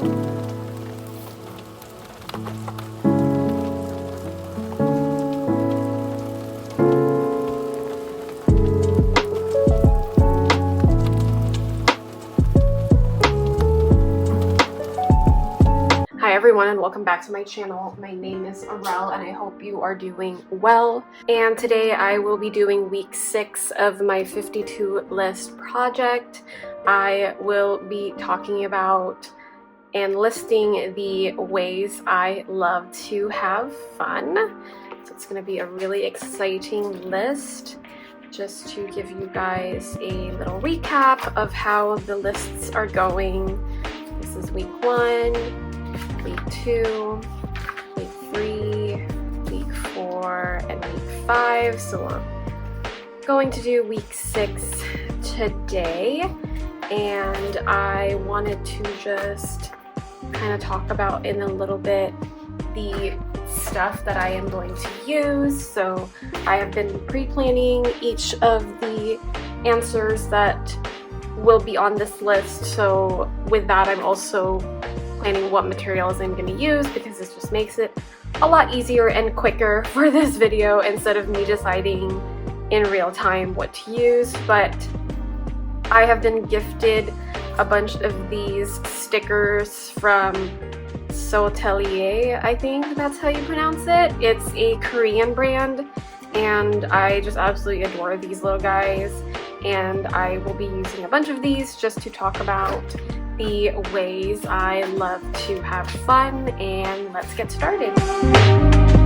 Hi everyone and welcome back to my channel. My name is Arel and I hope you are doing well. And today I will be doing week 6 of my 52 list project. I will be talking about and listing the ways I love to have fun. So it's going to be a really exciting list. Just to give you guys a little recap of how the lists are going. This is week 1. Week 2, week 3, week 4, and week 5. So we're going to do week 6 today. And I wanted to just kind of talk about in a little bit the stuff that I am going to use. So I have been pre-planning each of the answers that will be on this list. So with that, I'm also planning what materials I'm going to use, because this just makes it a lot easier and quicker for this video instead of me deciding in real time what to use. But I have been gifted a bunch of these stickers from Sotelier, I think that's how you pronounce it. It's a Korean brand and I just absolutely adore these little guys, and I will be using a bunch of these just to talk about the ways I love to have fun. And let's get started.